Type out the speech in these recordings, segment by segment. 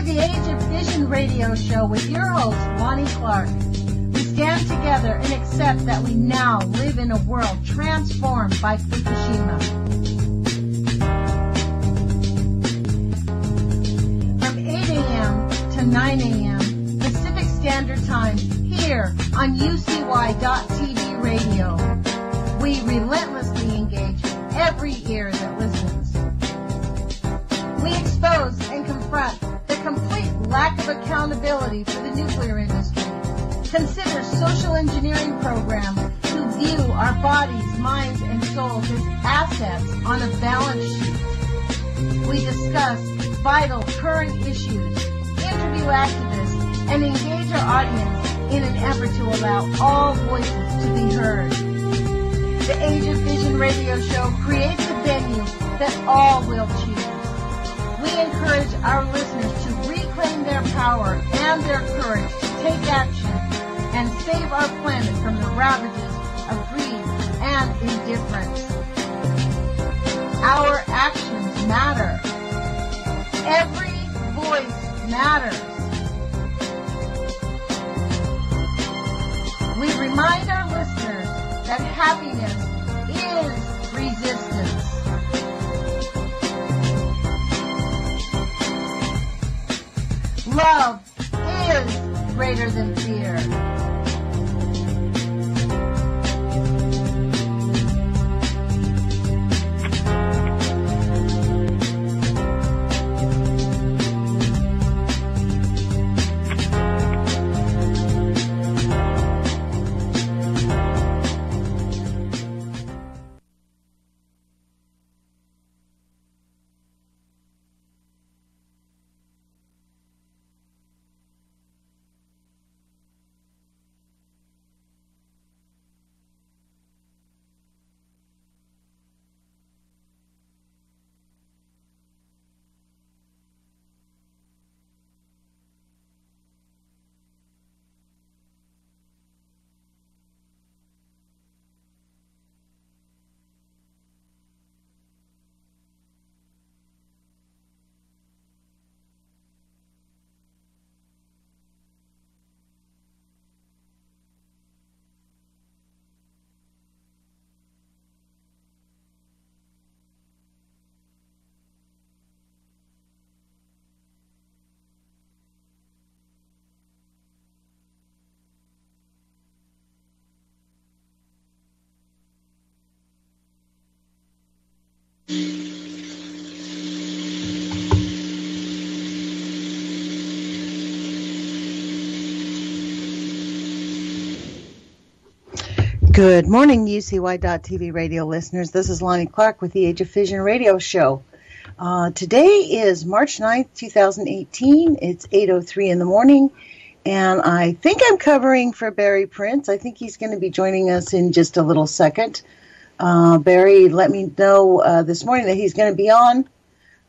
the Age of Fission radio show with your host, Lonnie Clark. We stand together and accept that we now live in a world transformed by Fukushima. From 8 a.m. to 9 a.m. Pacific Standard Time here on UCY.TV radio. We relentlessly engage every ear that listens. We expose and confront the complete lack of accountability for the nuclear industry. Consider social engineering programs who view our bodies, minds, and souls as assets on a balance sheet. We discuss vital current issues, interview activists, and engage our audience in an effort to allow all voices to be heard. The Age of Vision radio show creates a venue that all will choose. We encourage our listeners to reclaim their power and their courage to take action and save our planet from the ravages of greed and indifference. Our actions matter. Every voice matters. We remind our listeners that happiness is resistance. Love is greater than fear. Good morning, UCY.TV radio listeners. This is Lonnie Clark with the Age of Fission radio show. Today is March 9th, 2018. It's 8:03 in the morning, and I think I'm covering for Barry Prince. I think he's going to be joining us in just a little second. Barry let me know this morning that he's going to be on.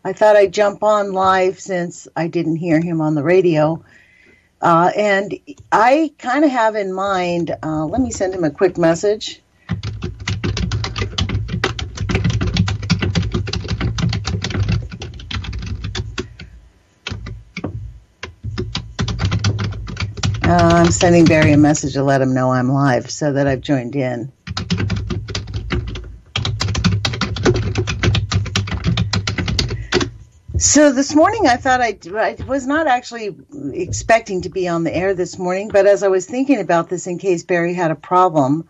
I thought I'd jump on live since I didn't hear him on the radio. And I kind of have in mind, let me send him a quick message. I'm sending Barry a message to let him know I'm live so that I've joined in. So this morning I thought I was not actually expecting to be on the air this morning, but as I was thinking about this in case Barry had a problem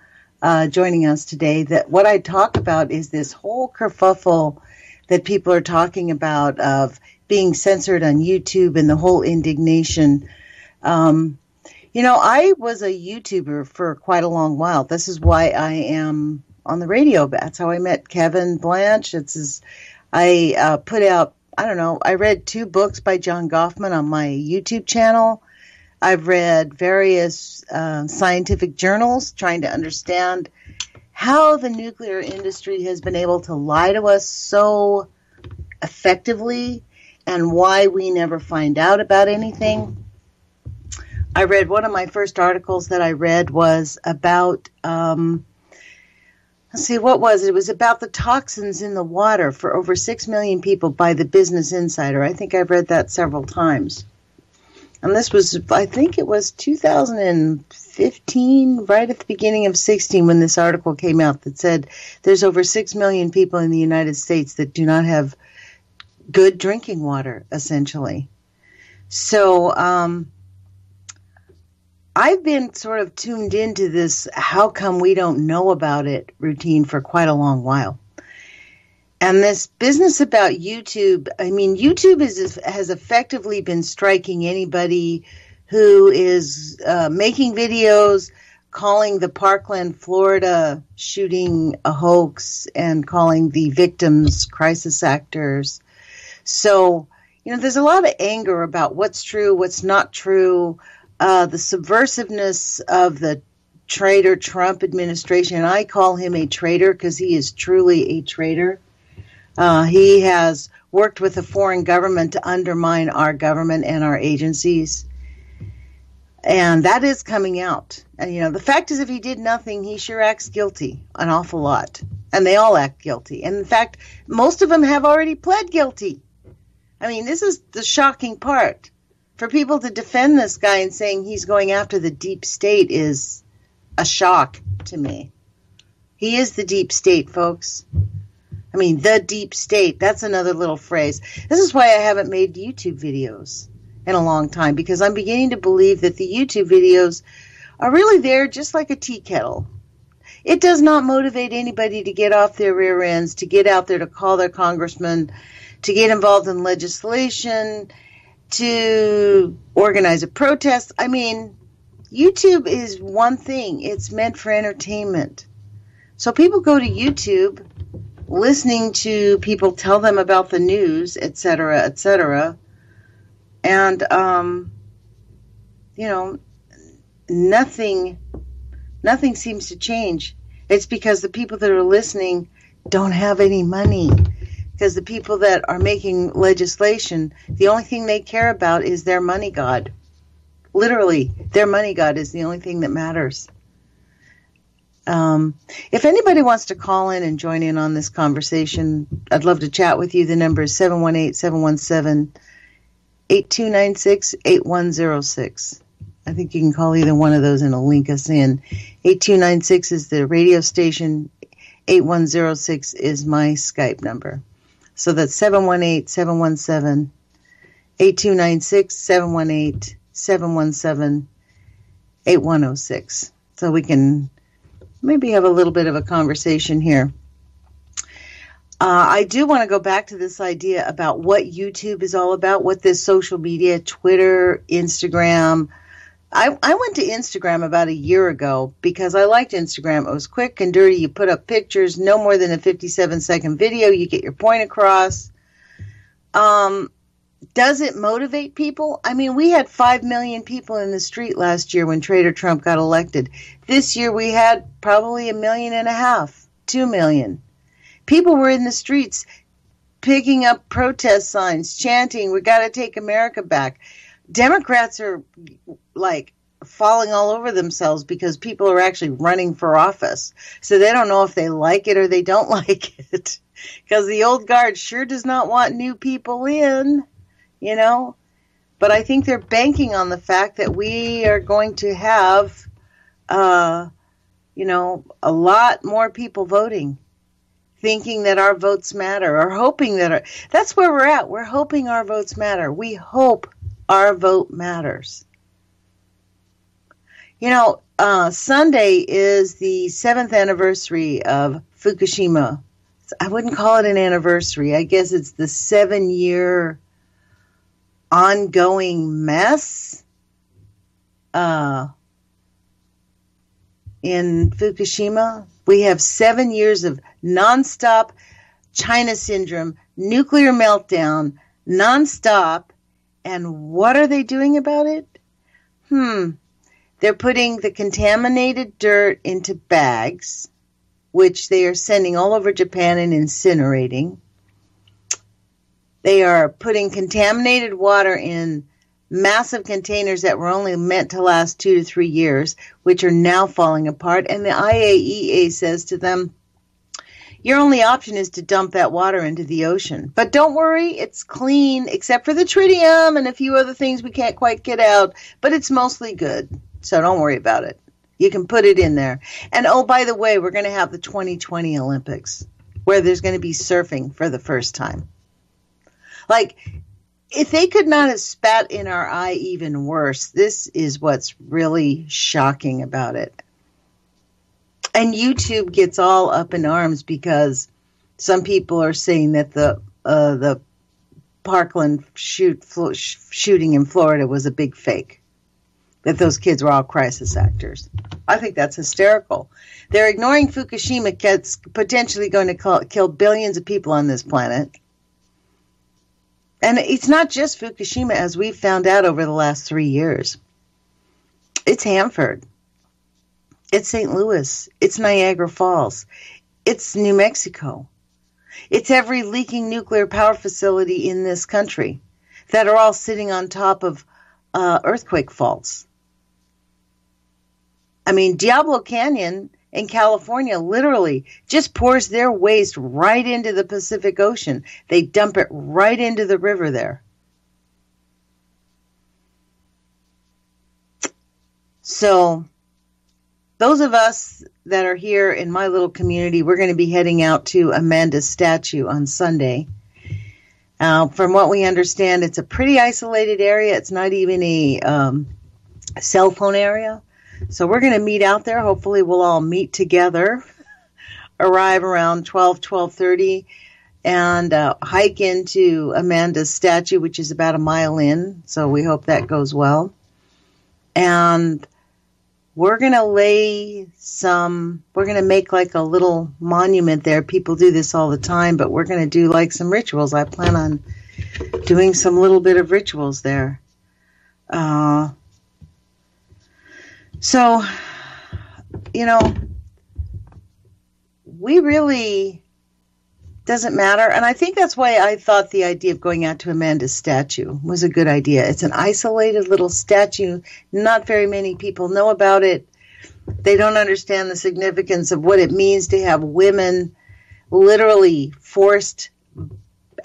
joining us today, that what I'd talk about is this whole kerfuffle that people are talking about of being censored on YouTube and the whole indignation. I was a YouTuber for quite a long while. This is why I am on the radio. That's how I met Kevin Blanche. I put out, I read 2 books by John Goffman on my YouTube channel. I've read various scientific journals trying to understand how the nuclear industry has been able to lie to us so effectively and why we never find out about anything. I read one of my first articles that I read was about let's see, what was it? It was about the toxins in the water for over 6 million people by the Business Insider. I think I've read that several times. And this was, I think it was 2015, right at the beginning of 16, when this article came out that said there's over 6 million people in the United States that do not have good drinking water, essentially. So I've been sort of tuned into this how come we don't know about it routine for quite a long while. And this business about YouTube, I mean, YouTube has effectively been striking anybody who is making videos, calling the Parkland, Florida shooting a hoax and calling the victims crisis actors. So, there's a lot of anger about what's true, what's not true, the subversiveness of the traitor Trump administration. And I call him a traitor because he is truly a traitor. He has worked with a foreign government to undermine our government and our agencies. And that is coming out. And, the fact is, if he did nothing, he sure acts guilty an awful lot. And they all act guilty. And, in fact, most of them have already pled guilty. I mean, this is the shocking part. For people to defend this guy and saying he's going after the deep state is a shock to me. He is the deep state, folks. I mean, the deep state, that's another little phrase. This is why I haven't made YouTube videos in a long time, because I'm beginning to believe that the YouTube videos are really there just like a tea kettle. It does not motivate anybody to get off their rear ends, to get out there to call their congressman, to get involved in legislation, to organize a protest. I mean, YouTube is one thing. It's meant for entertainment. So people go to YouTube listening to people tell them about the news, etc., etc. And, nothing seems to change. It's because the people that are listening don't have any money. Because the people that are making legislation, the only thing they care about is their money god. Literally, their money god is the only thing that matters. If anybody wants to call in and join in on this conversation, I'd love to chat with you. The number is 718-717-8296-8106. I think you can call either one of those and it'll link us in. 8296 is the radio station. 8106 is my Skype number. So that's 718-717-8296, 718-717-8106. So we can maybe have a little bit of a conversation here. I do want to go back to this idea about what YouTube is all about, what this social media, Twitter, Instagram. I went to Instagram about a year ago because I liked Instagram. It was quick and dirty. You put up pictures, no more than a 57-second video. You get your point across. Does it motivate people? I mean, we had 5 million people in the street last year when Trader Trump got elected. This year we had probably 1.5 million, 2 million. People were in the streets picking up protest signs, chanting, "We got to take America back." Democrats are like falling all over themselves because people are actually running for office. So they don't know if they like it or they don't like it. Because the old guard sure does not want new people in. But I think they're banking on the fact that we are going to have, a lot more people voting, thinking that our votes matter, or hoping that that's where we're at. We're hoping our votes matter. We hope our vote matters. Sunday is the 7th anniversary of Fukushima. I wouldn't call it an anniversary. I guess it's the 7-year ongoing mess in Fukushima. We have 7 years of nonstop China syndrome, nuclear meltdown, nonstop. And what are they doing about it? They're putting the contaminated dirt into bags, which they are sending all over Japan and incinerating. They are putting contaminated water in massive containers that were only meant to last 2 to 3 years, which are now falling apart. And the IAEA says to them, your only option is to dump that water into the ocean. But don't worry, it's clean, except for the tritium and a few other things we can't quite get out, but it's mostly good. So don't worry about it. You can put it in there. And oh, by the way, we're going to have the 2020 Olympics, where there's going to be surfing for the first time. Like, if they could not have spat in our eye even worse, this is what's really shocking about it. And YouTube gets all up in arms because some people are saying that the Parkland shooting in Florida was a big fake, that those kids were all crisis actors. I think that's hysterical. They're ignoring Fukushima, that's potentially going to kill billions of people on this planet. And it's not just Fukushima, as we've found out over the last 3 years. It's Hanford. It's St. Louis. It's Niagara Falls. It's New Mexico. It's every leaking nuclear power facility in this country that are all sitting on top of earthquake faults. I mean, Diablo Canyon in California literally just pours their waste right into the Pacific Ocean. They dump it right into the river there. So those of us that are here in my little community, we're going to be heading out to Amanda's statue on Sunday. From what we understand, it's a pretty isolated area. It's not even a cell phone area. So we're going to meet out there. Hopefully we'll all meet together, arrive around 12:30, and hike into Amanda's statue, which is about a mile in. So we hope that goes well. And we're going to make like a little monument there. People do this all the time, but we're going to do like some rituals. I plan on doing some little bit of rituals there. So, you know, we really, doesn't matter. And I think that's why I thought the idea of going out to Amanda's statue was a good idea. It's an isolated little statue. Not very many people know about it. They don't understand the significance of what it means to have women literally forced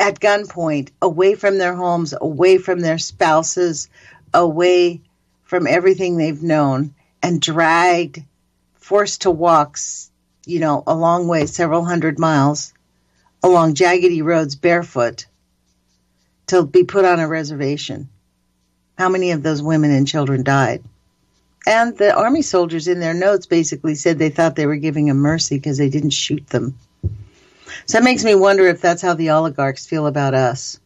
at gunpoint away from their homes, away from their spouses, away from everything they've known, and dragged, forced to walk, you know, a long way, several hundred miles, along jaggedy roads barefoot, to be put on a reservation. How many of those women and children died? And the Army soldiers in their notes basically said they thought they were giving them mercy because they didn't shoot them. So it makes me wonder if that's how the oligarchs feel about us.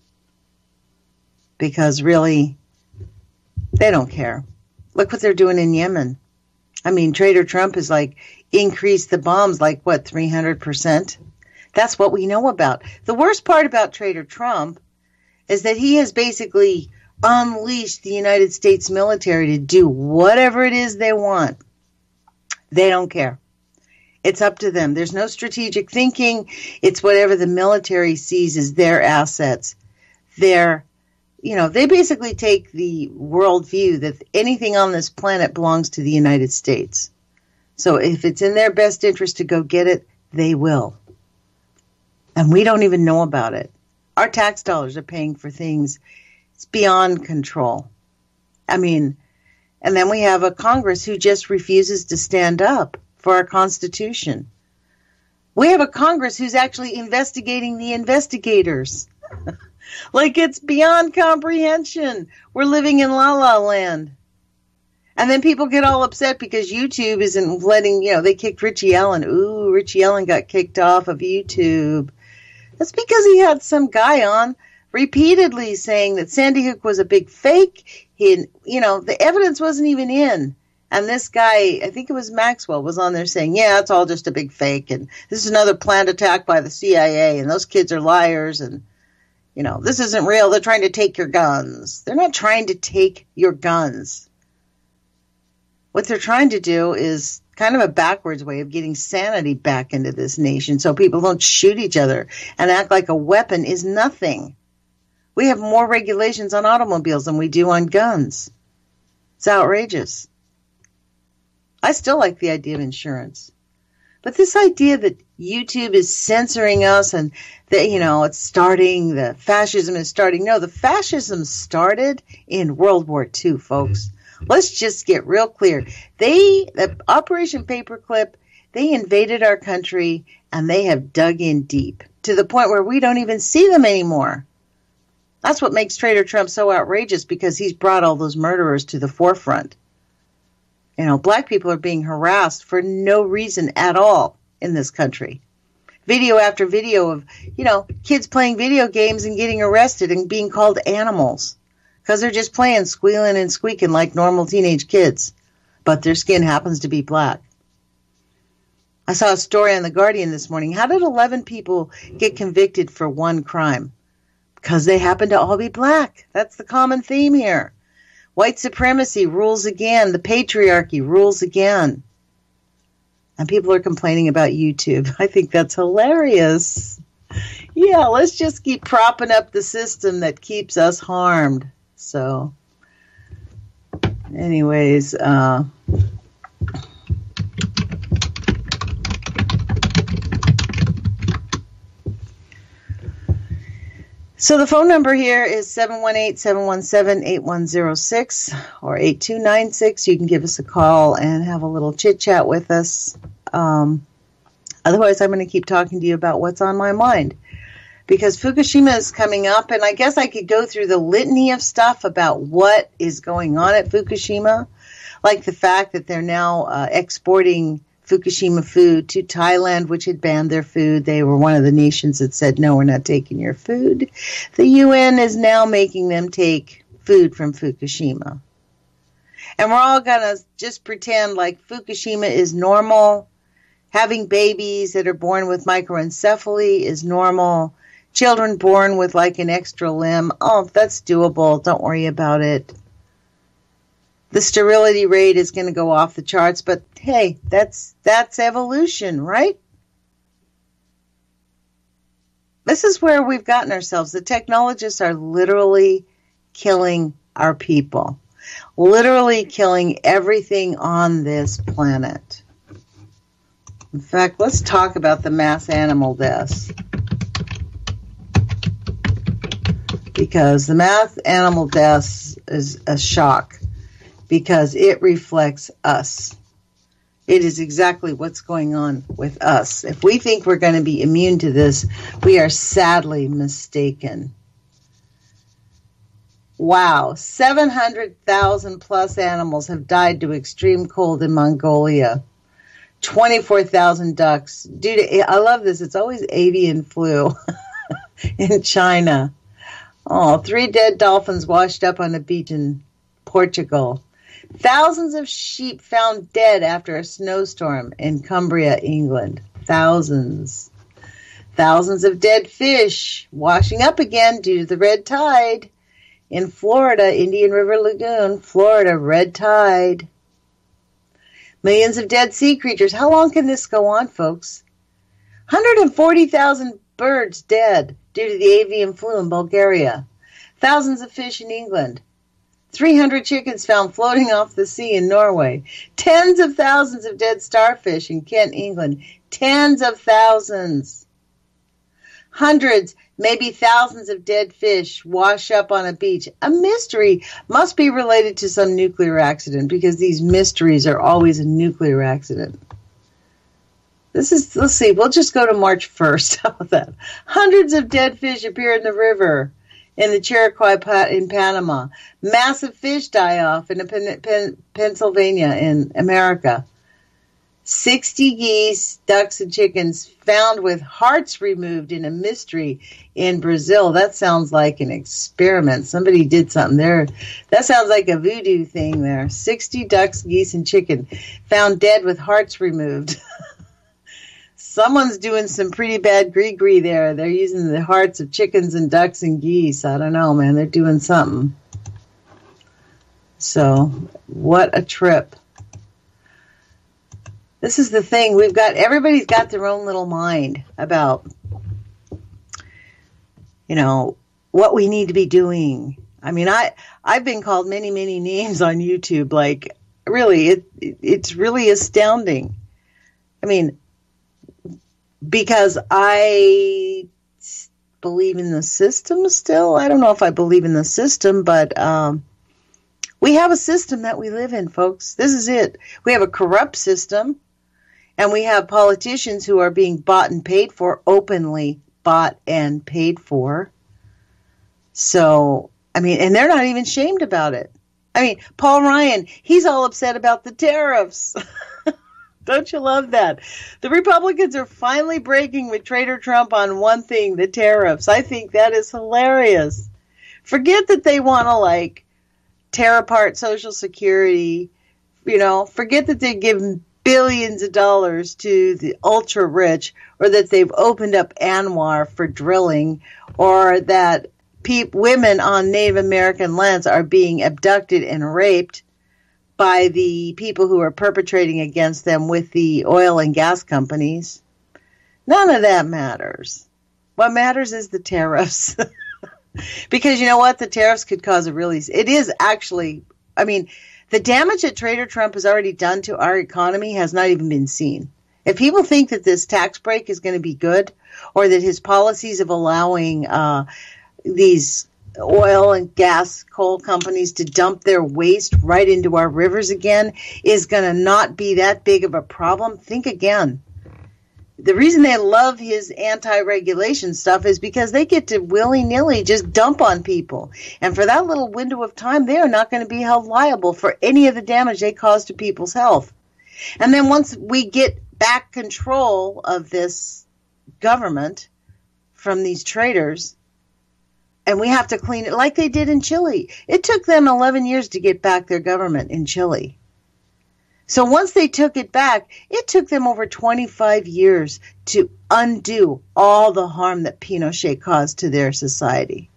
Because really, they don't care. Look what they're doing in Yemen. I mean, Trader Trump has increased the bombs 300%. That's what we know about. The worst part about Trader Trump is that he has basically unleashed the United States military to do whatever it is they want. They don't care. It's up to them. There's no strategic thinking. It's whatever the military sees as their assets. They basically take the worldview that anything on this planet belongs to the United States. So if it's in their best interest to go get it, they will. And we don't even know about it. Our tax dollars are paying for things. It's beyond control. I mean, and then we have a Congress who just refuses to stand up for our Constitution. We have a Congress who's actually investigating the investigators. It's beyond comprehension. We're living in La La Land. And then people get all upset because YouTube isn't letting, they kicked Richie Allen. Ooh, Richie Allen got kicked off of YouTube. That's because he had some guy on repeatedly saying that Sandy Hook was a big fake. The evidence wasn't even in. And this guy, I think it was Maxwell, was on there saying, yeah, it's all just a big fake. And this is another planned attack by the CIA. And those kids are liars. And, this isn't real. They're trying to take your guns. They're not trying to take your guns. What they're trying to do is kind of a backwards way of getting sanity back into this nation so people don't shoot each other and act like a weapon is nothing. We have more regulations on automobiles than we do on guns. It's outrageous. I still like the idea of insurance. But this idea that YouTube is censoring us and that, it's starting, the fascism is starting. No, the fascism started in World War II, folks. Let's just get real clear. The Operation Paperclip, they invaded our country and they have dug in deep to the point where we don't even see them anymore. That's what makes Trader Trump so outrageous, because he's brought all those murderers to the forefront. Black people are being harassed for no reason at all in this country. Video after video of, kids playing video games and getting arrested and being called animals because they're just playing, squealing and squeaking like normal teenage kids, but their skin happens to be black. I saw a story on The Guardian this morning. How did 11 people get convicted for one crime? Because they happen to all be black. That's the common theme here. White supremacy rules again. The patriarchy rules again. And people are complaining about YouTube. I think that's hilarious. Yeah, let's just keep propping up the system that keeps us harmed. So, anyways, so the phone number here is 718-717-8106 or 8296. You can give us a call and have a little chit-chat with us. Otherwise, I'm going to keep talking to you about what's on my mind. Because Fukushima is coming up, and I guess I could go through the litany of stuff about what is going on at Fukushima, like the fact that they're now exporting Fukushima food to Thailand, which had banned their food. They were one of the nations that said, no, we're not taking your food. The UN is now making them take food from Fukushima. And we're all going to just pretend like Fukushima is normal. Having babies that are born with microencephaly is normal. Children born with like an extra limb, that's doable. Don't worry about it. The sterility rate is going to go off the charts, but hey, that's evolution, right? This is where we've gotten ourselves. The technologists are literally killing our people, literally killing everything on this planet. In fact, let's talk about the mass animal deaths. Because the mass animal deaths is a shock. Because it reflects us. It is exactly what's going on with us. If we think we're going to be immune to this, we are sadly mistaken. Wow, 700,000 plus animals have died to extreme cold in Mongolia. 24,000 ducks. I love this. It's always avian flu in China. 3 dead dolphins washed up on a beach in Portugal. Thousands of sheep found dead after a snowstorm in Cumbria, England. Thousands. Thousands of dead fish washing up again due to the red tide. In Florida, Indian River Lagoon, Florida, red tide. Millions of dead sea creatures. How long can this go on, folks? 140,000 birds dead due to the avian flu in Bulgaria. Thousands of fish in England. 300 chickens found floating off the sea in Norway. Tens of thousands of dead starfish in Kent, England. Tens of thousands. Hundreds, maybe thousands of dead fish wash up on a beach. A mystery must be related to some nuclear accident, because these mysteries are always a nuclear accident. Let's see, we'll just go to March 1st. How about that? Hundreds of dead fish appear in the river in the Chiriquí in Panama. Massive fish die-off in Pennsylvania in America. 60 geese, ducks, and chickens found with hearts removed in a mystery in Brazil. That sounds like an experiment. Somebody did something there. That sounds like a voodoo thing there. 60 ducks, geese, and chicken found dead with hearts removed. Someone's doing some pretty bad gree-gree there. They're using the hearts of chickens and ducks and geese. I don't know, man. They're doing something. So, what a trip. This is the thing. Everybody's got their own little mind about, what we need to be doing. I mean, I've been called many, many names on YouTube. Like, really, it's really astounding. I mean, because I believe in the system still. I don't know if I believe in the system, but we have a system that we live in, folks. This is it. We have a corrupt system, and we have politicians who are being bought and paid for, openly bought and paid for. So, I mean, and they're not even shamed about it. I mean, Paul Ryan, he's all upset about the tariffs. Don't you love that? The Republicans are finally breaking with Trader Trump on one thing, the tariffs. I think that is hilarious. Forget that they want to, like, tear apart Social Security. You know, forget that they give billions of dollars to the ultra rich, or that they've opened up Anwar for drilling, or that women on Native American lands are being abducted and raped by the people who are perpetrating against them with the oil and gas companies. None of that matters. What matters is the tariffs. Because you know what? The tariffs could cause it is actually, I mean, the damage that Trader Trump has already done to our economy has not even been seen. If people think that this tax break is going to be good, or that his policies of allowing these oil and gas coal companies to dump their waste right into our rivers again is going to not be that big of a problem, think again. The reason they love his anti-regulation stuff is because they get to willy-nilly just dump on people. And for that little window of time, they are not going to be held liable for any of the damage they cause to people's health. And then once we get back control of this government from these traders, and we have to clean it like they did in Chile. It took them 11 years to get back their government in Chile. So once they took it back, it took them over 25 years to undo all the harm that Pinochet caused to their society.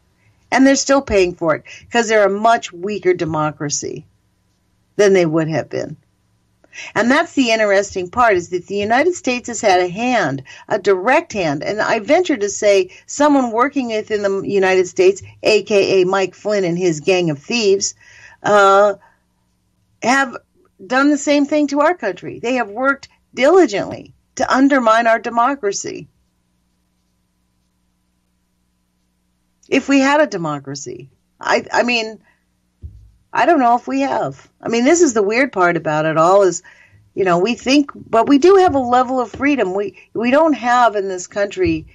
And they're still paying for it because they're a much weaker democracy than they would have been. And that's the interesting part, is that the United States has had a hand, a direct hand, and I venture to say someone working within the United States, a.k.a. Mike Flynn and his gang of thieves, have done the same thing to our country. They have worked diligently to undermine our democracy. If we had a democracy, I mean, I don't know if we have. I mean, this is the weird part about it all is, you know, we think, but we do have a level of freedom. We don't have in this country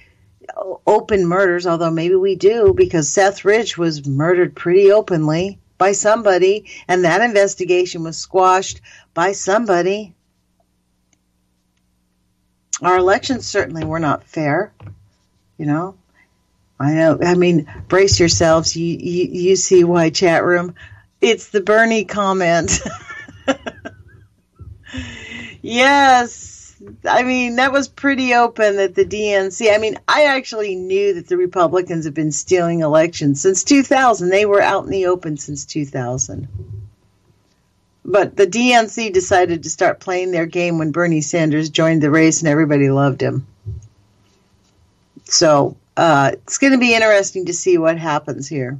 open murders, although maybe we do, because Seth Rich was murdered pretty openly by somebody, and that investigation was squashed by somebody. Our elections certainly were not fair, you know. I know. I mean, brace yourselves. You see why, chat room. It's the Bernie comment. Yes. I mean, that was pretty open that the DNC, I mean, I actually knew that the Republicans have been stealing elections since 2000. They were out in the open since 2000. But the DNC decided to start playing their game when Bernie Sanders joined the race, and everybody loved him. So it's going to be interesting to see what happens here.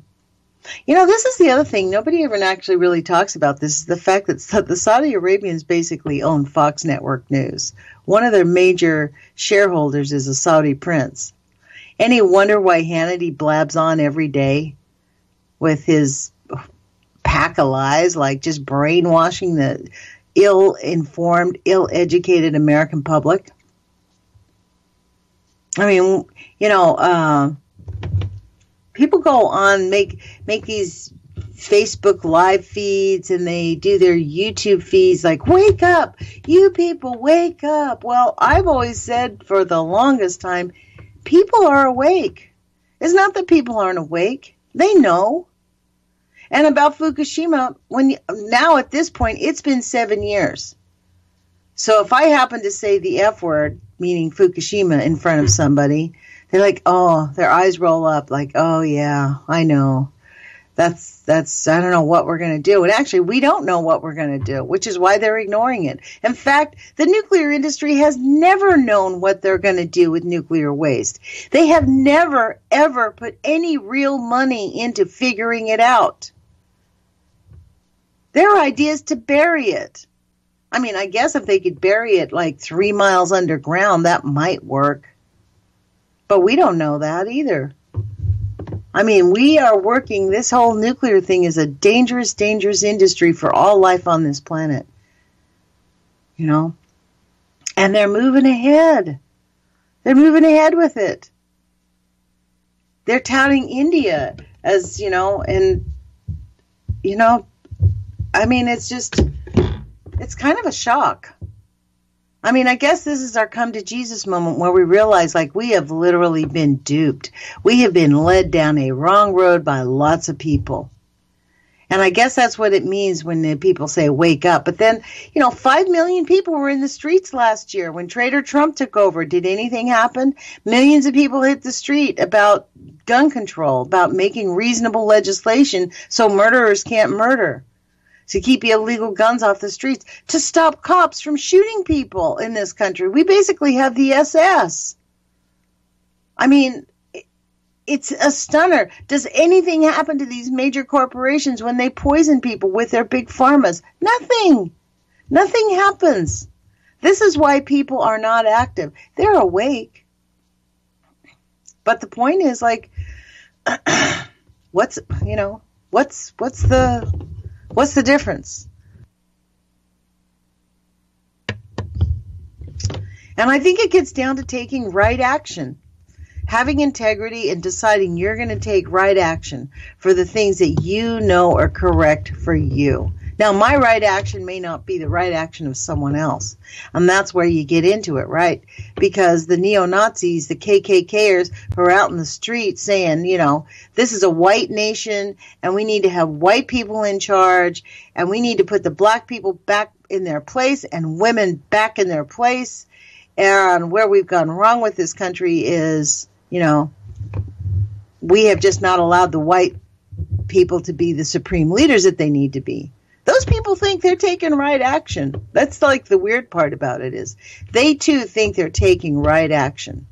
You know, this is the other thing. Nobody ever actually really talks about this, is the fact that the Saudi Arabians basically own Fox Network News. One of their major shareholders is a Saudi prince. Any wonder why Hannity blabs on every day with his pack of lies, like just brainwashing the ill-informed, ill-educated American public? I mean, you know, people go on, make these Facebook live feeds, and they do their YouTube feeds like, wake up, you people, wake up. Well, I've always said for the longest time, people are awake. It's not that people aren't awake. They know. And about Fukushima, now at this point, it's been 7 years. So if I happen to say the F word, meaning Fukushima, in front of somebody, they're like, oh, their eyes roll up like, oh, yeah, I know. That's I don't know what we're going to do. And actually, we don't know what we're going to do, which is why they're ignoring it. In fact, the nuclear industry has never known what they're going to do with nuclear waste. They have never, ever put any real money into figuring it out. Their idea is to bury it. I mean, I guess if they could bury it like 3 miles underground, that might work. But we don't know that either. I mean, we are working, this whole nuclear thing is a dangerous, dangerous industry for all life on this planet. You know? And they're moving ahead. They're moving ahead with it. They're touting India as, you know, and, you know, I mean, it's just, it's kind of a shock. I mean, I guess this is our come to Jesus moment where we realize, like, we have literally been duped. We have been led down a wrong road by lots of people. And I guess that's what it means when the people say wake up. But then, you know, 5 million people were in the streets last year when Trader Trump took over. Did anything happen? Millions of people hit the street about gun control, about making reasonable legislation so murderers can't murder, to keep illegal guns off the streets, to stop cops from shooting people in this country. We basically have the SS. I mean, it's a stunner. Does anything happen to these major corporations when they poison people with their big pharmas? Nothing. Nothing happens. This is why people are not active. They're awake. But the point is, like, what's the difference? And I think it gets down to taking right action. Having integrity and deciding you're going to take right action for the things that you know are correct for you. Now, my right action may not be the right action of someone else. And that's where you get into it, right? Because the neo-Nazis, the KKKers who are out in the street saying, you know, this is a white nation and we need to have white people in charge and we need to put the black people back in their place and women back in their place. And where we've gone wrong with this country is, you know, we have just not allowed the white people to be the supreme leaders that they need to be. Those people think they're taking right action. That's like the weird part about it is they too think they're taking right action.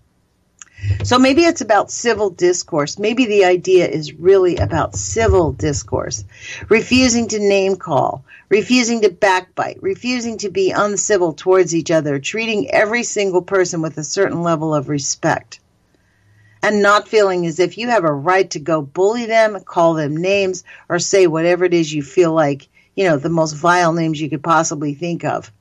So maybe it's about civil discourse. Maybe the idea is really about civil discourse. Refusing to name call, refusing to backbite, refusing to be uncivil towards each other, treating every single person with a certain level of respect. And not feeling as if you have a right to go bully them, call them names, or say whatever it is you feel like, you know, the most vile names you could possibly think of.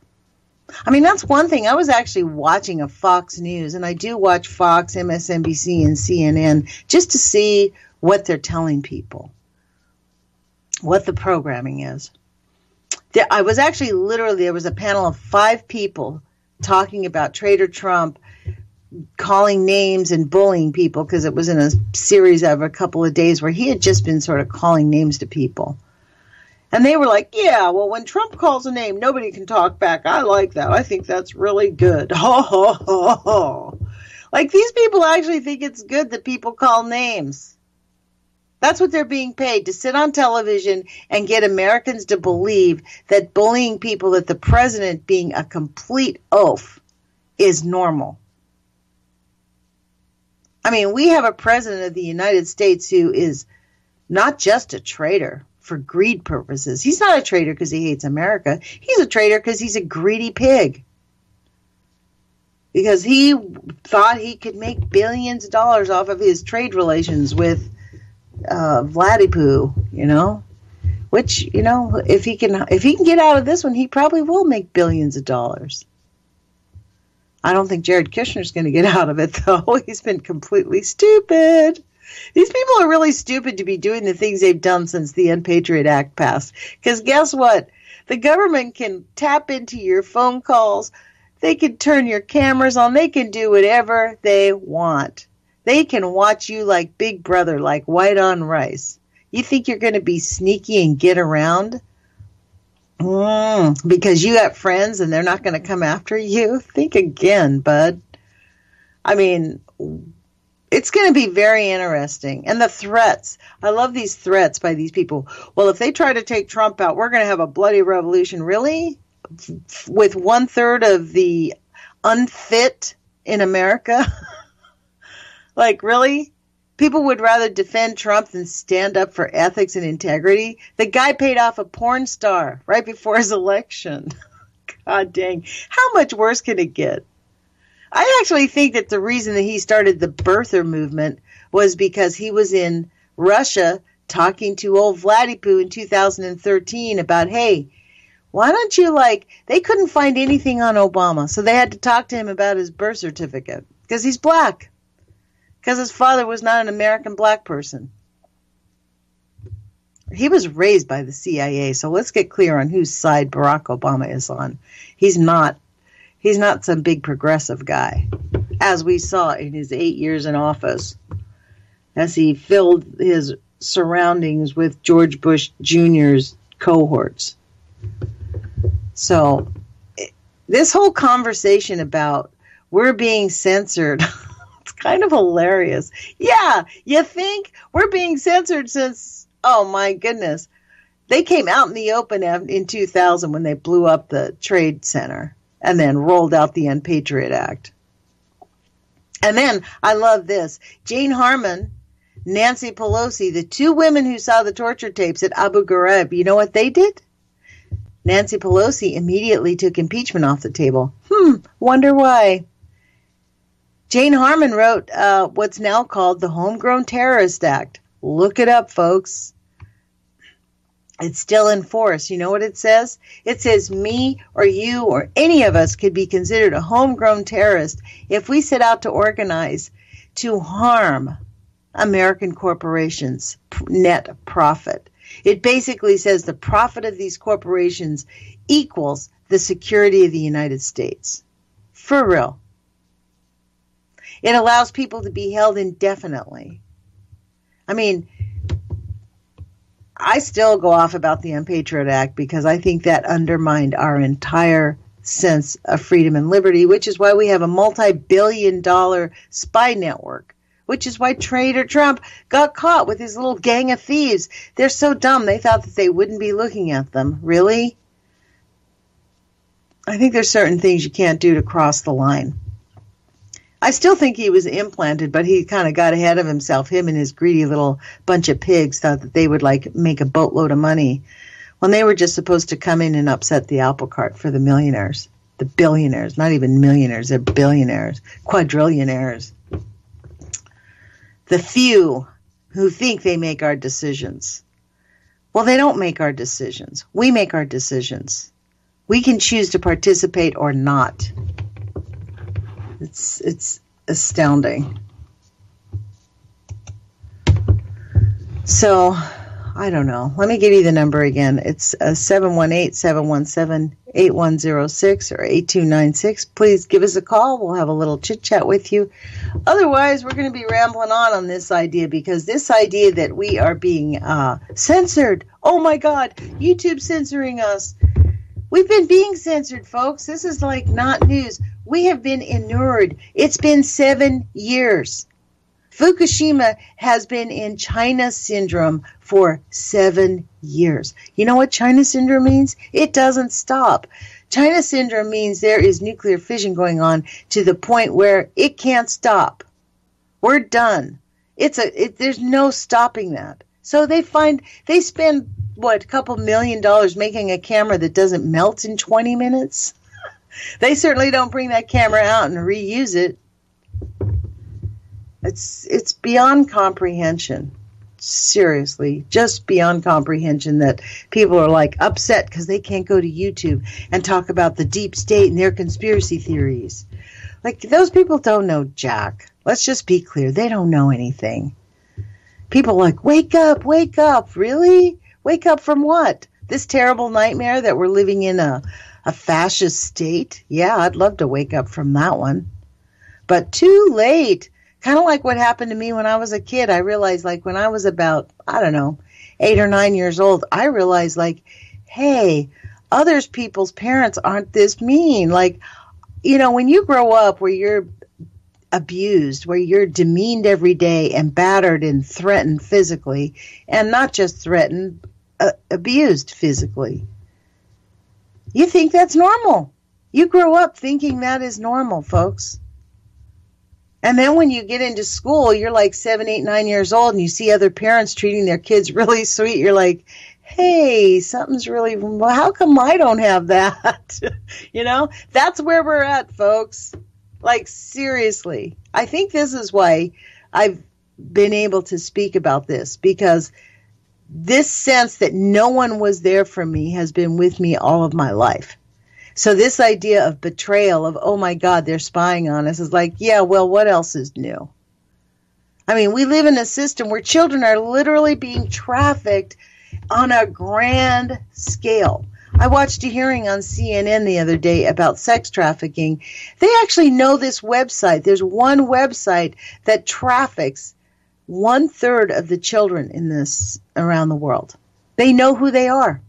I mean, that's one thing. I was actually watching a Fox News, and I do watch Fox, MSNBC, and CNN just to see what they're telling people, what the programming is. I was actually there was a panel of 5 people talking about Trader Trump calling names and bullying people because it was in a series of a couple of days where he had just been sort of calling names to people. And they were like, yeah, well, when Trump calls a name, nobody can talk back. I like that. I think that's really good. Ho, ho, ho, ho. Like, these people actually think it's good that people call names. That's what they're being paid, to sit on television and get Americans to believe that bullying people, that the president being a complete oaf, is normal. I mean, we have a president of the United States who is not just a traitor for greed purposes. He's not a traitor because he hates America. He's a traitor because he's a greedy pig. Because he thought he could make billions of dollars off of his trade relations with Vladipoo, you know. Which, you know, if he can get out of this one, he probably will make billions of dollars. I don't think Jared Kushner's going to get out of it, though. He's been completely stupid. These people are really stupid to be doing the things they've done since the Unpatriot Act passed. Because guess what? The government can tap into your phone calls. They can turn your cameras on. They can do whatever they want. They can watch you like Big Brother, like white on rice. You think you're going to be sneaky and get around? Because you got friends and they're not going to come after you? Think again, bud. I mean, it's going to be very interesting. And the threats. I love these threats by these people. Well, if they try to take Trump out, we're going to have a bloody revolution. Really? With 1/3 of the unfit in America? Like, really? People would rather defend Trump than stand up for ethics and integrity. The guy paid off a porn star right before his election. God dang. How much worse can it get? I actually think that the reason that he started the birther movement was because he was in Russia talking to old Vladipoo in 2013 about, hey, why don't you they couldn't find anything on Obama, so they had to talk to him about his birth certificate because he's black, because his father was not an American black person. He was raised by the CIA, so let's get clear on whose side Barack Obama is on. He's not some big progressive guy, as we saw in his 8 years in office, as he filled his surroundings with George Bush Jr.'s cohorts. So this whole conversation about we're being censored, it's kind of hilarious. Yeah, you think we're being censored since, oh my goodness. They came out in the open in 2000 when they blew up the Trade Center and then rolled out the Unpatriot Act. And then, I love this, Jane Harman, Nancy Pelosi, the two women who saw the torture tapes at Abu Ghraib, you know what they did? Nancy Pelosi immediately took impeachment off the table. Wonder why. Jane Harman wrote what's now called the Homegrown Terrorist Act. Look it up, folks. It's still in force. You know what it says? It says me or you or any of us could be considered a homegrown terrorist if we set out to organize to harm American corporations' net profit. It basically says the profit of these corporations equals the security of the United States. For real. It allows people to be held indefinitely. I mean, I still go off about the Unpatriot Act because I think that undermined our entire sense of freedom and liberty, which is why we have a multi-billion-dollar spy network, which is why Trader Trump got caught with his little gang of thieves. They're so dumb, they thought that they wouldn't be looking at them. Really? I think there's certain things you can't do to cross the line. I still think he was implanted, but he kind of got ahead of himself. Him and his greedy little bunch of pigs thought that they would make a boatload of money when they were just supposed to come in and upset the apple cart for the millionaires, the billionaires, not even millionaires, they're billionaires, quadrillionaires. The few who think they make our decisions. Well, they don't make our decisions. We make our decisions. We can choose to participate or not. It's astounding. So, I don't know. Let me give you the number again. It's 718-717-8106 or 8296. Please give us a call. We'll have a little chit-chat with you. Otherwise, we're going to be rambling on this idea because this idea that we are being censored. Oh, my God. YouTube censoring us. We've been being censored, folks. This is not news. We have been inured. It's been 7 years. Fukushima has been in China syndrome for 7 years. You know what China syndrome means? It doesn't stop. China syndrome means there is nuclear fission going on to the point where it can't stop. We're done. There's no stopping that. So they spend a couple $1 million making a camera that doesn't melt in 20 minutes? They certainly don't bring that camera out and reuse it. It's beyond comprehension. Seriously, just beyond comprehension that people are upset because they can't go to YouTube and talk about the deep state and their conspiracy theories. Those people don't know jack. Let's just be clear. They don't know anything. People are wake up, wake up. Really? Wake up from what? This terrible nightmare that we're living in a fascist state? Yeah, I'd love to wake up from that one. But too late. Kind of like what happened to me when I was a kid. I realized when I was about, 8 or 9 years old, I realized hey, other people's parents aren't this mean. When you grow up where you're abused, where you're demeaned every day and battered and threatened physically, and not just threatened, abused physically. You think that's normal. You grow up thinking that is normal, folks. And then when you get into school, you're 7, 8, 9 years old and you see other parents treating their kids really sweet. You're hey, something's really, well, how come I don't have that? That's where we're at, folks. Like, seriously. I think this is why I've been able to speak about this, because this sense that no one was there for me has been with me all of my life. So this idea of betrayal, of, oh my God, they're spying on us, is like, yeah, well, what else is new? I mean, we live in a system where children are literally being trafficked on a grand scale. I watched a hearing on CNN the other day about sex trafficking. They actually know this website. There's one website that traffics 1/3 of the children in this around the world. They know who they are.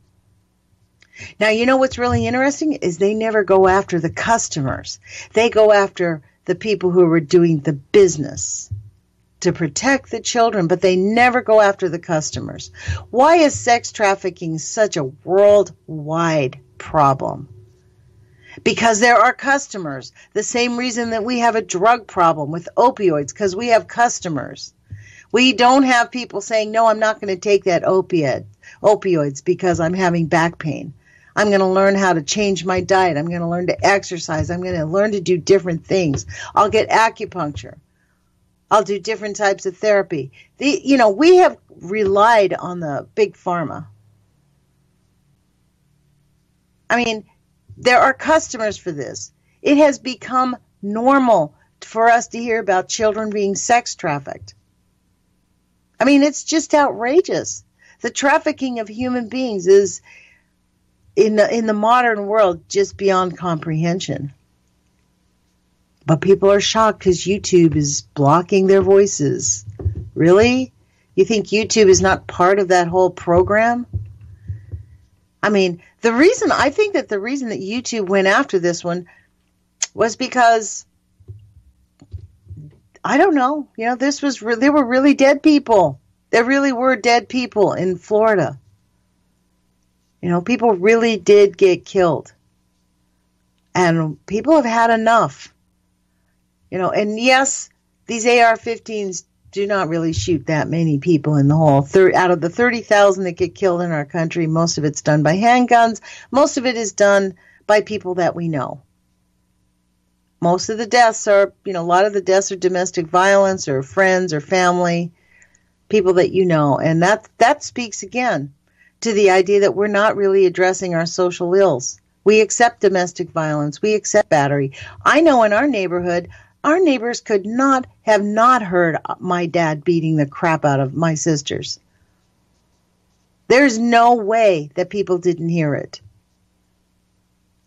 Now, you know what's really interesting is they never go after the customers. They go after the people who are doing the business to protect the children, but they never go after the customers. Why is sex trafficking such a worldwide problem? Because there are customers. The same reason that we have a drug problem with opioids, because we have customers. We don't have people saying, no, I'm not going to take that opioids because I'm having back pain. I'm going to learn how to change my diet. I'm going to learn to exercise. I'm going to learn to do different things. I'll get acupuncture. I'll do different types of therapy. We have relied on the big pharma. I mean, there are customers for this. It has become normal for us to hear about children being sex trafficked. I mean, it's just outrageous. The trafficking of human beings is, in the modern world, just beyond comprehension. But people are shocked because YouTube is blocking their voices. Really? You think YouTube is not part of that whole program? I mean, I think that the reason that YouTube went after this one was because, I don't know, there were really dead people. There really were dead people in Florida. People really did get killed. And people have had enough. And yes, these AR-15s do not really shoot that many people in the whole. Out of the 30,000 that get killed in our country, most of it's done by handguns. Most of it is done by people that we know. Most of the deaths are, a lot of the deaths are domestic violence or friends or family, people that you know. And that speaks again to the idea that we're not really addressing our social ills. We accept domestic violence. We accept battery. I know in our neighborhood, our neighbors could not have not heard my dad beating the crap out of my sisters. There's no way that people didn't hear it.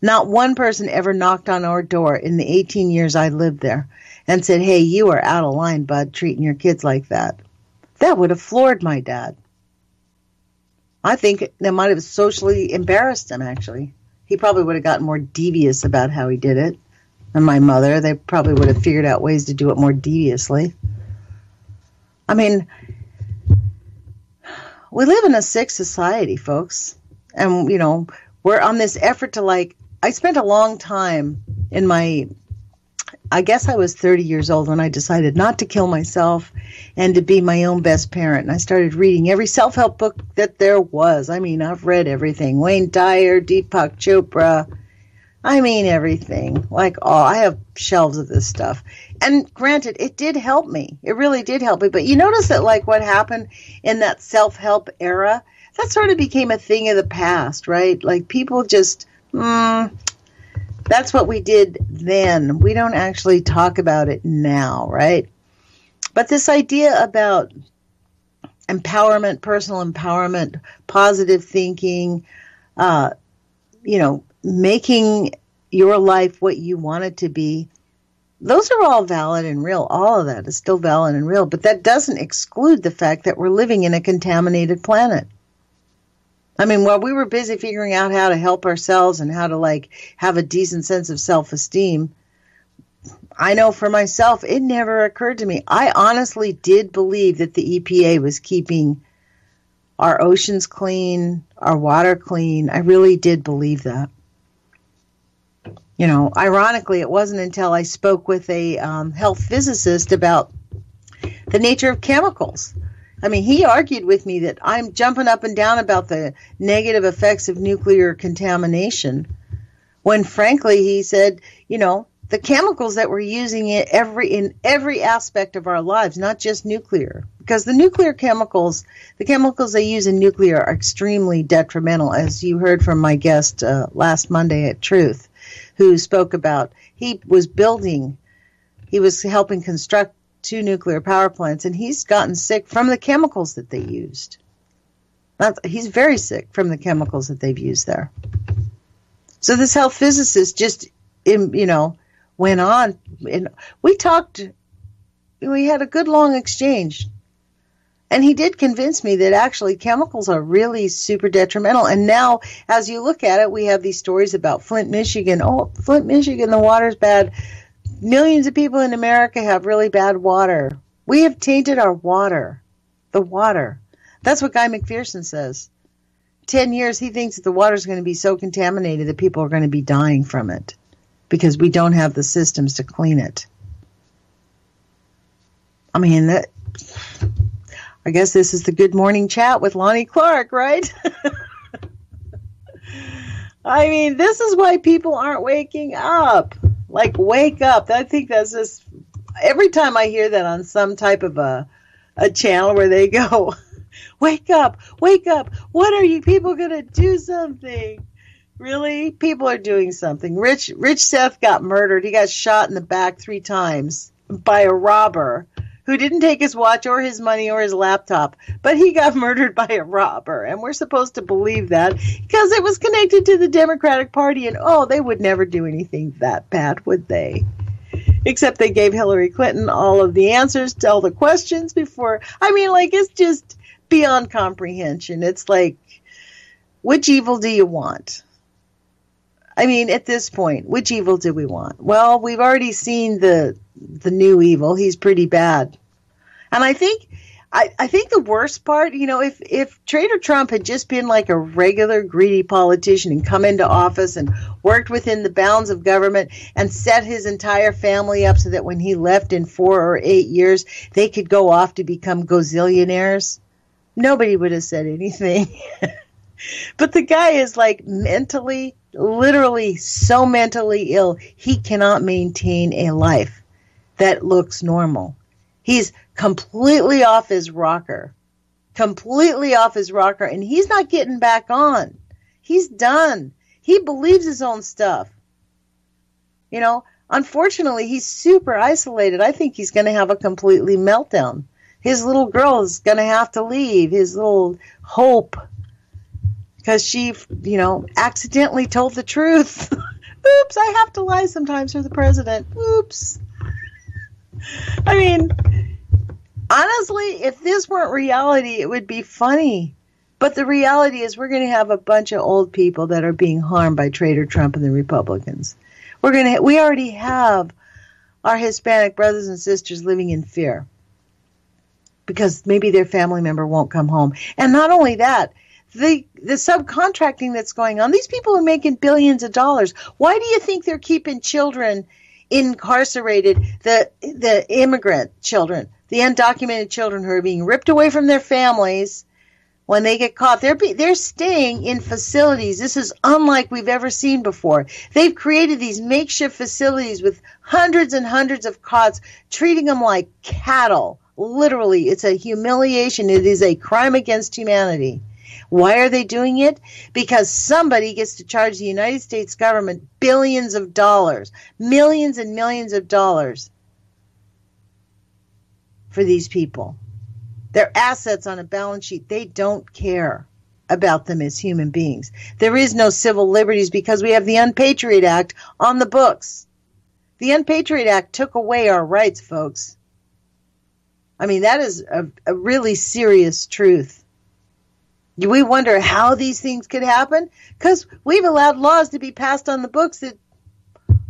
Not one person ever knocked on our door in the 18 years I lived there and said, hey, you are out of line, bud, treating your kids like that. That would have floored my dad. I think that might have socially embarrassed him, actually. He probably would have gotten more devious about how he did it. And my mother, they probably would have figured out ways to do it more deviously. I mean, we live in a sick society, folks. And, we're on this effort to, I spent a long time I guess I was 30 years old when I decided not to kill myself and to be my own best parent. And I started reading every self-help book that there was. I mean, I've read everything. Wayne Dyer, Deepak Chopra. I mean, everything. I have shelves of this stuff. And granted, it did help me. It really did help me. But you notice that, what happened in that self-help era, that sort of became a thing of the past, right? People just, that's what we did then. We don't actually talk about it now, right? But this idea about empowerment, personal empowerment, positive thinking, making your life what you want it to be, those are all valid and real. All of that is still valid and real, but that doesn't exclude the fact that we're living in a contaminated planet. I mean, while we were busy figuring out how to help ourselves and how to have a decent sense of self-esteem, I know for myself, it never occurred to me. I honestly did believe that the EPA was keeping our oceans clean, our water clean. I really did believe that. Ironically, it wasn't until I spoke with a health physicist about the nature of chemicals I mean, he argued with me that I'm jumping up and down about the negative effects of nuclear contamination, when frankly he said, the chemicals that we're using in every aspect of our lives, not just nuclear, because the nuclear chemicals, the chemicals they use in nuclear are extremely detrimental, as you heard from my guest last Monday at Truth, who spoke about he was helping construct 2 nuclear power plants, and he's gotten sick from the chemicals that they used. He's very sick from the chemicals that they've used there. So this health physicist just, went on, and we had a good long exchange. And he did convince me that actually chemicals are really super detrimental. And now, as you look at it, we have these stories about Flint, Michigan. Oh, Flint, Michigan, the water's bad. Millions of people in America have really bad water. We have tainted our water. The water. That's what Guy McPherson says. 10 years, he thinks that the water is going to be so contaminated that people are going to be dying from it because we don't have the systems to clean it. I mean, I guess this is the Good Morning Chat with Lonnie Clark, right? I mean, this is why people aren't waking up. Like, wake up. I think that's just, every time I hear that on some type of a channel where they go, wake up, what are you people going to do something? Really? People are doing something. Rich Seth got murdered. He got shot in the back 3 times by a robber who didn't take his watch or his money or his laptop, but he got murdered by a robber, and we're supposed to believe that because it was connected to the Democratic Party, and they would never do anything that bad, would they? Except they gave Hillary Clinton all of the answers to all the questions before. I mean, it's just beyond comprehension. It's like, which evil do you want? I mean, at this point, which evil do we want? Well, we've already seen the new evil. He's pretty bad. And I think the worst part, if Trader Trump had just been like a regular greedy politician and come into office and worked within the bounds of government and set his entire family up so that when he left in 4 or 8 years, they could go off to become gazillionaires, nobody would have said anything. But the guy is like literally so mentally ill, he cannot maintain a life that looks normal. He's completely off his rocker, and he's not getting back on. He's done. He believes his own stuff. Unfortunately, he's super isolated. I think he's going to have a completely meltdown. His little girl is going to have to leave, his little Hope, because she, accidentally told the truth. Oops, I have to lie sometimes for the president. Oops. I mean, honestly, if this weren't reality, it would be funny. But the reality is we're going to have a bunch of old people that are being harmed by Trader Trump and the Republicans. We already have our Hispanic brothers and sisters living in fear because maybe their family member won't come home. And not only that, the subcontracting that's going on, these people are making billions of dollars. Why do you think they're keeping children incarcerated, the immigrant children, the undocumented children who are being ripped away from their families when they get caught? They're staying in facilities. This is unlike we've ever seen before. They've created these makeshift facilities with hundreds and hundreds of cots, treating them like cattle. Literally, it's a humiliation. It is a crime against humanity. Why are they doing it? Because somebody gets to charge the United States government billions of dollars, millions and millions of dollars for these people. They're assets on a balance sheet. They don't care about them as human beings. There is no civil liberties because we have the Unpatriot Act on the books. The Unpatriot Act took away our rights, folks. I mean, that is a really serious truth. We wonder how these things could happen because we've allowed laws to be passed on the books that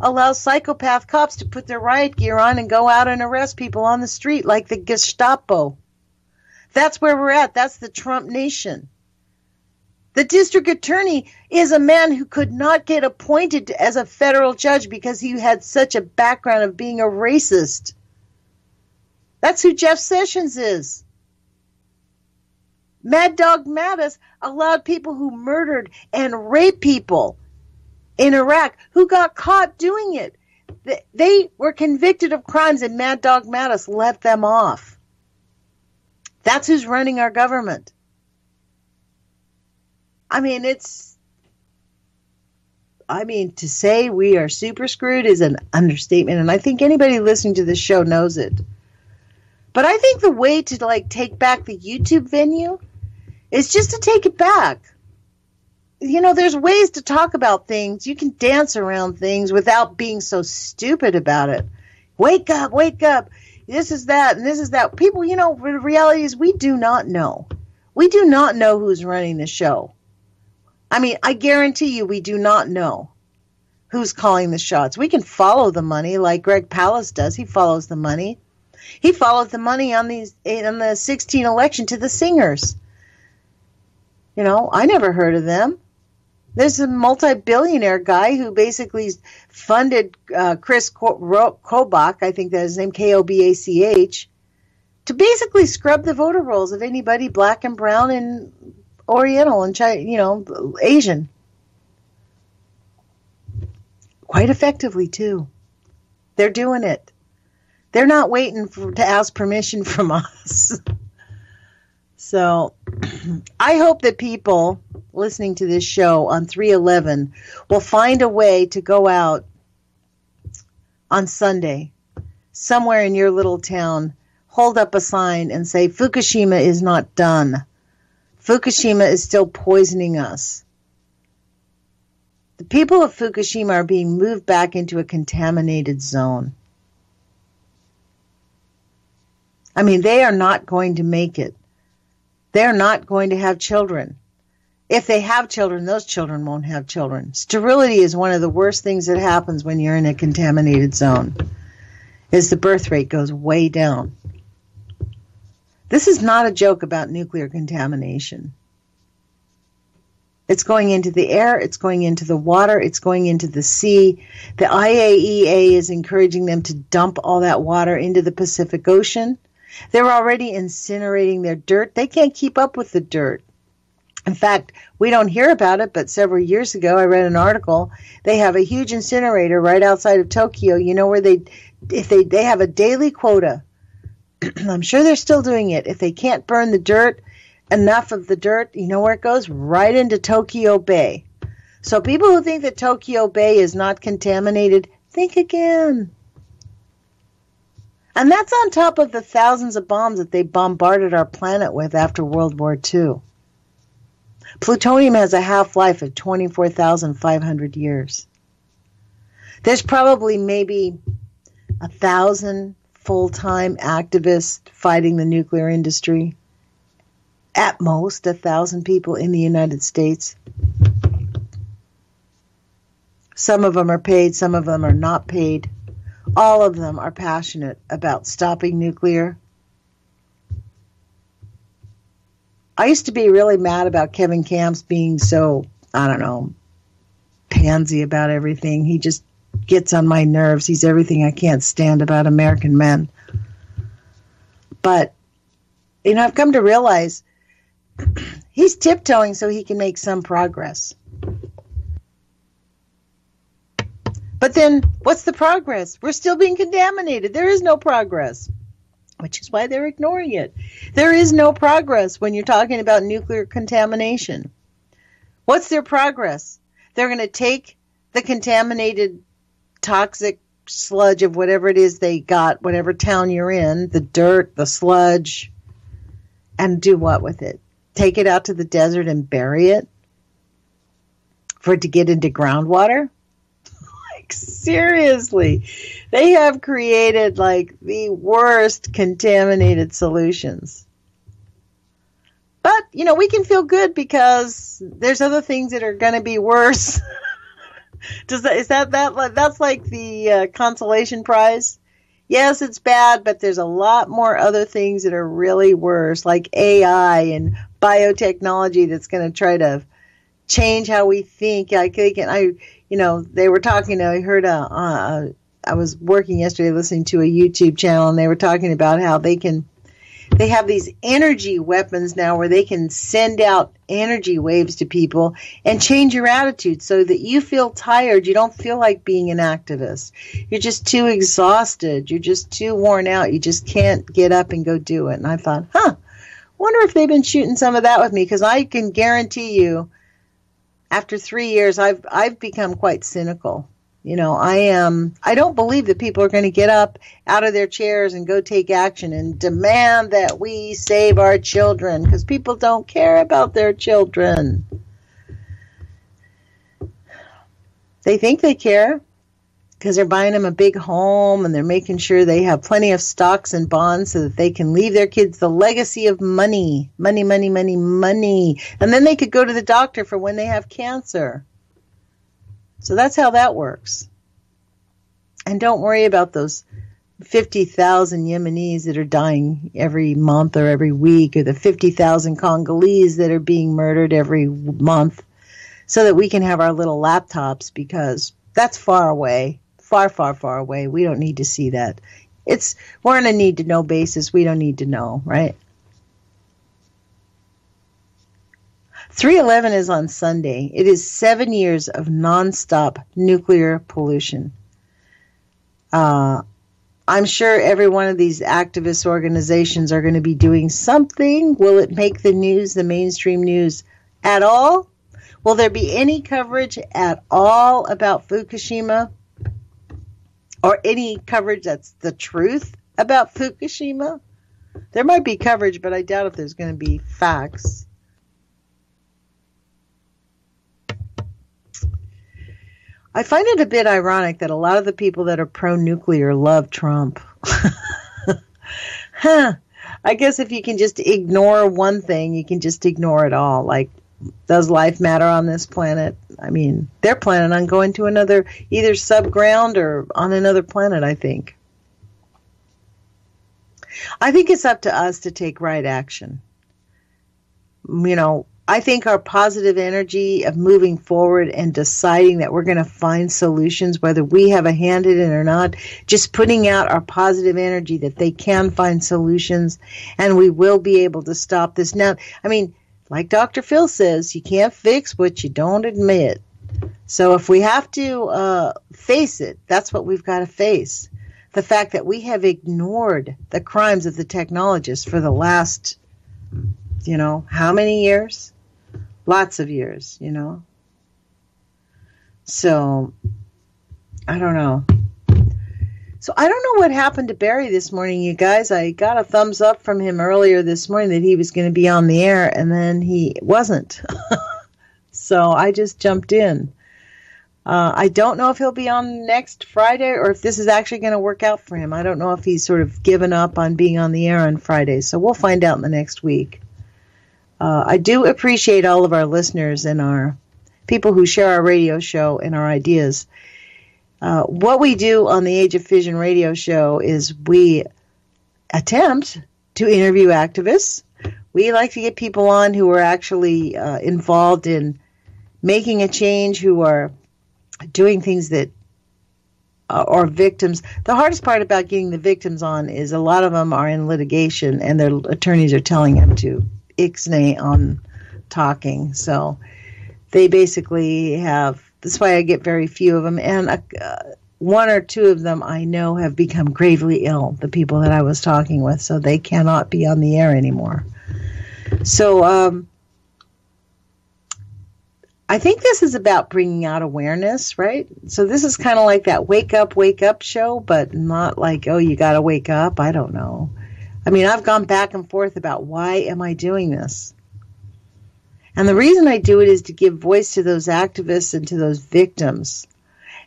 allow psychopath cops to put their riot gear on and go out and arrest people on the street like the Gestapo. That's where we're at. That's the Trump nation. The district attorney is a man who could not get appointed as a federal judge because he had such a background of being a racist. That's who Jeff Sessions is. Mad Dog Mattis allowed people who murdered and raped people in Iraq who got caught doing it. They were convicted of crimes and Mad Dog Mattis let them off. That's who's running our government. I mean, to say we are super screwed is an understatement, and I think anybody listening to this show knows it. But I think the way to take back the YouTube venue is just to take it back. You know, there's ways to talk about things. You can dance around things without being so stupid about it. Wake up, wake up. This is that, and this is that. People, the reality is we do not know. We do not know who's running the show. I mean, I guarantee you we do not know who's calling the shots. We can follow the money like Greg Palast does. He follows the money. He followed the money on the 16 election to the singers. I never heard of them. There's a multi-billionaire guy who basically funded Chris Kobach, I think that's his name, Kobach, to basically scrub the voter rolls of anybody black and brown and Oriental and Asian. Quite effectively, too. They're doing it. They're not waiting to ask permission from us. So I hope that people listening to this show on 3/11 will find a way to go out on Sunday somewhere in your little town, hold up a sign and say, Fukushima is not done. Fukushima is still poisoning us. The people of Fukushima are being moved back into a contaminated zone. I mean, they are not going to make it. They're not going to have children. If they have children, those children won't have children. Sterility is one of the worst things that happens when you're in a contaminated zone, is the birth rate goes way down. This is not a joke about nuclear contamination. It's going into the air, it's going into the water, it's going into the sea. The IAEA is encouraging them to dump all that water into the Pacific Ocean. They're already incinerating their dirt. They can't keep up with the dirt. In fact, we don't hear about it, but several years ago I read an article. They have a huge incinerator right outside of Tokyo, where they have a daily quota. I'm sure they're still doing it. If they can't burn the dirt, enough of the dirt, you know where it goes? Right into Tokyo Bay. So people who think that Tokyo Bay is not contaminated, think again. And that's on top of the thousands of bombs that they bombarded our planet with after World War II. Plutonium has a half-life of 24,500 years. There's probably maybe 1,000 full-time activists fighting the nuclear industry. At most, 1,000 people in the United States. Some of them are paid, some of them are not paid. All of them are passionate about stopping nuclear. I used to be really mad about Kevin Camps being so, pansy about everything. He just gets on my nerves. He's everything I can't stand about American men. But, I've come to realize he's tiptoeing so he can make some progress. But then, what's the progress? We're still being contaminated. There is no progress, which is why they're ignoring it. There is no progress when you're talking about nuclear contamination. What's their progress? They're going to take the contaminated toxic sludge of whatever it is they got, whatever town you're in, the dirt, the sludge, and do what with it? Take it out to the desert and bury it for it to get into groundwater? Seriously, they have created the worst contaminated solutions. But, we can feel good because there's other things that are going to be worse. That's like the consolation prize? Yes, it's bad, but there's a lot more other things that are really worse, like AI and biotechnology that's going to try to change how we think. They were talking, I heard I was working yesterday listening to a YouTube channel, and they were talking about how they can They have these energy weapons now where they can send out energy waves to people and change your attitude so that you feel tired. You don't feel like being an activist. You're just too exhausted. You're just too worn out. You just can't get up and go do it. And I thought, wonder if they've been shooting some of that with me, because I can guarantee you after 3 years I've become quite cynical. You know, I don't believe that people are going to get up out of their chairs and go take action and demand that we save our children, because people don't care about their children. They think they care because they're buying them a big home and they're making sure they have plenty of stocks and bonds so that they can leave their kids the legacy of money. Money, money, money, money. And then they could go to the doctor for when they have cancer. So that's how that works. And don't worry about those 50,000 Yemenis that are dying every month or every week, or the 50,000 Congolese that are being murdered every month, so that we can have our little laptops, because that's far away, far, far, far away. We don't need to see that. We're on a need-to-know basis. We don't need to know, right? 3/11 is on Sunday. It is 7 years of nonstop nuclear pollution. I'm sure every one of these activist organizations are going to be doing something. Will it make the news, the mainstream news, at all? Will there be any coverage at all about Fukushima? Or any coverage that's the truth about Fukushima? There might be coverage, but I doubt if there's going to be facts. I find it a bit ironic that a lot of the people that are pro-nuclear love Trump. I guess if you can just ignore one thing, you can just ignore it all. Like, does life matter on this planet? I mean, they're planning on going to another, either subground or on another planet, I think. I think it's up to us to take right action. You know, I think our positive energy of moving forward and deciding that we're going to find solutions, whether we have a hand in it or not, just putting out our positive energy that they can find solutions and we will be able to stop this. Now, I mean, like Dr. Phil says, you can't fix what you don't admit. So if we have to face it, that's what we've got to face. The fact that we have ignored the crimes of the technologists for the last, how many years? Lots of years, So, I don't know. So, I don't know what happened to Barry this morning, you guys. I got a thumbs up from him earlier this morning that he was going to be on the air, and then he wasn't. So, I just jumped in. I don't know if he'll be on next Friday or if this is actually going to work out for him. I don't know if he's sort of given up on being on the air on Friday. So, we'll find out in the next week. I do appreciate all of our listeners and our people who share our radio show and our ideas. What we do on the Age of Fission radio show is we attempt to interview activists. We like to get people on who are actually involved in making a change, who are doing things that are victims. The hardest part about getting the victims on is a lot of them are in litigation and their attorneys are telling them to ixnay on talking. So they basically have, that's why I get very few of them. And one or two of them I know have become gravely ill, the people that I was talking with, so they cannot be on the air anymore. So I think this is about bringing out awareness, right? So this is kind of like that wake up show, but not like, oh, you got to wake up. I don't know. I mean, I've gone back and forth about why am I doing this? And the reason I do it is to give voice to those activists and to those victims,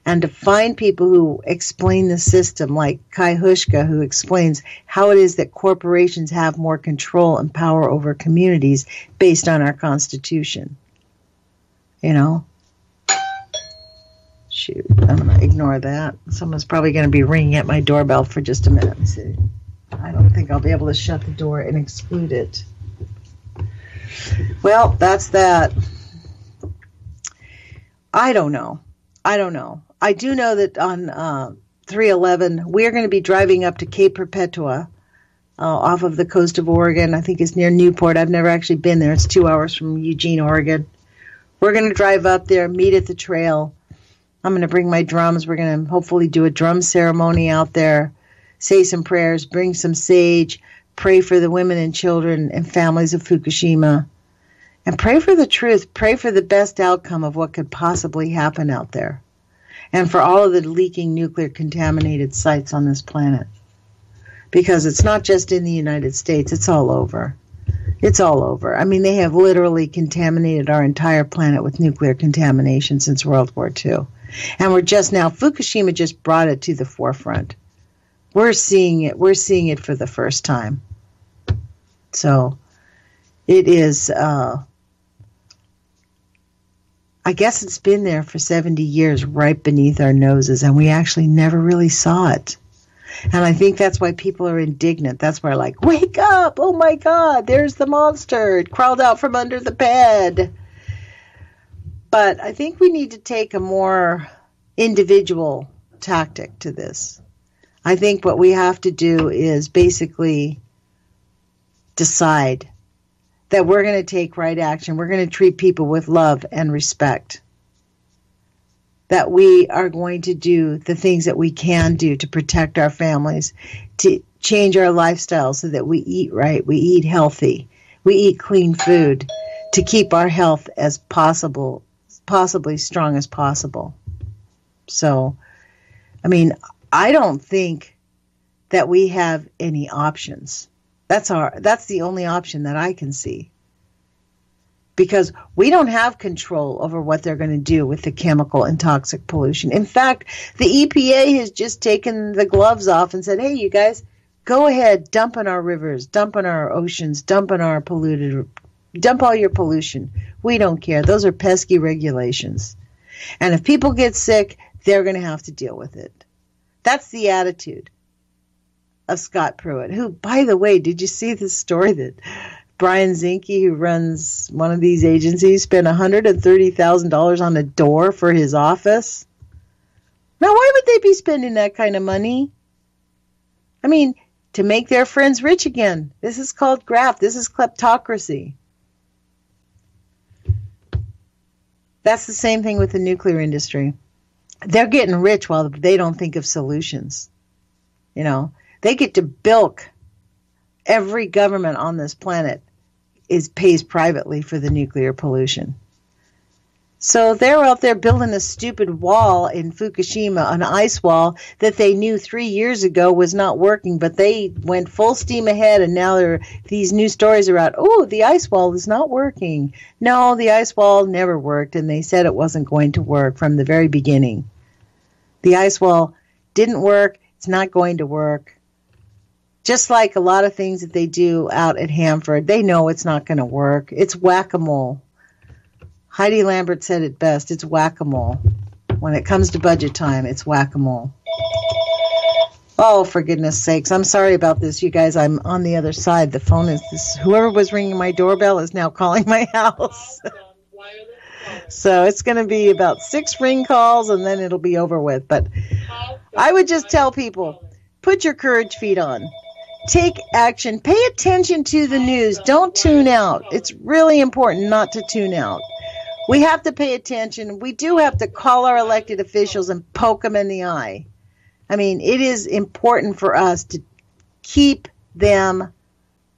and to find people who explain the system, like Kai Hushka, who explains how it is that corporations have more control and power over communities based on our Constitution. Shoot, I'm going to ignore that. Someone's probably going to be ringing at my doorbell for just a minute. Let me see. I don't think I'll be able to shut the door and exclude it. Well, that's that. I don't know. I do know that on 3/11, we're going to be driving up to Cape Perpetua off of the coast of Oregon. I think it's near Newport. I've never actually been there. It's 2 hours from Eugene, Oregon. We're going to drive up there, meet at the trail. I'm going to bring my drums. We're going to hopefully do a drum ceremony out there, say some prayers, bring some sage, pray for the women and children and families of Fukushima, and pray for the truth, pray for the best outcome of what could possibly happen out there, and for all of the leaking nuclear contaminated sites on this planet. Because it's not just in the United States, it's all over. It's all over. I mean, they have literally contaminated our entire planet with nuclear contamination since World War II. And we're just now, Fukushima just brought it to the forefront. We're seeing it. We're seeing it for the first time. So it is, I guess it's been there for 70 years right beneath our noses, and we actually never really saw it. And I think that's why people are indignant. That's why they're like, wake up! Oh my God, there's the monster. It crawled out from under the bed. But I think we need to take a more individual tactic to this. I think what we have to do is basically decide that we're going to take right action. We're going to treat people with love and respect. That we are going to do the things that we can do to protect our families, to change our lifestyle so that we eat right, we eat healthy, we eat clean food, to keep our health as possibly strong as possible. So, I mean, I don't think that we have any options. That's the only option that I can see. Because we don't have control over what they're going to do with the chemical and toxic pollution. In fact, the EPA has just taken the gloves off and said, hey, you guys, go ahead, dump in our rivers, dump in our oceans, dump all your pollution. We don't care. Those are pesky regulations. And if people get sick, they're going to have to deal with it. That's the attitude of Scott Pruitt, who, by the way, did you see this story that Brian Zinke, who runs one of these agencies, spent $130,000 on a door for his office? Now, why would they be spending that kind of money? I mean, to make their friends rich again. This is called graft. This is kleptocracy. That's the same thing with the nuclear industry. They're getting rich while they don't think of solutions. You know, they get to bilk. Every government on this planet pays privately for the nuclear pollution. So they're out there building a stupid wall in Fukushima, an ice wall that they knew 3 years ago was not working, but they went full steam ahead, and now these new stories are out. Oh, the ice wall is not working. No, the ice wall never worked, and they said it wasn't going to work from the very beginning. The ice wall didn't work. It's not going to work. Just like a lot of things that they do out at Hanford, they know it's not going to work. It's whack-a-mole. Heidi Lambert said it best. It's whack-a-mole. When it comes to budget time, it's whack-a-mole. Oh, for goodness sakes. I'm sorry about this, you guys. I'm on the other side. The phone is this. Whoever was ringing my doorbell is now calling my house. So it's going to be about 6 ring calls, and then it'll be over with. But I would just tell people, put your courage feet on. Take action. Pay attention to the news. Don't tune out. It's really important not to tune out. We have to pay attention. We do have to call our elected officials and poke them in the eye. I mean, it is important for us to keep them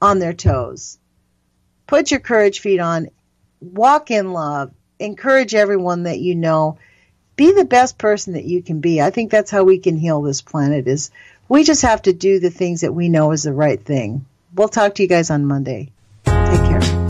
on their toes. Put your courage feet on. Walk in love. Encourage everyone that you know. Be the best person that you can be. I think that's how we can heal this planet, is we just have to do the things that we know is the right thing. We'll talk to you guys on Monday. Take care.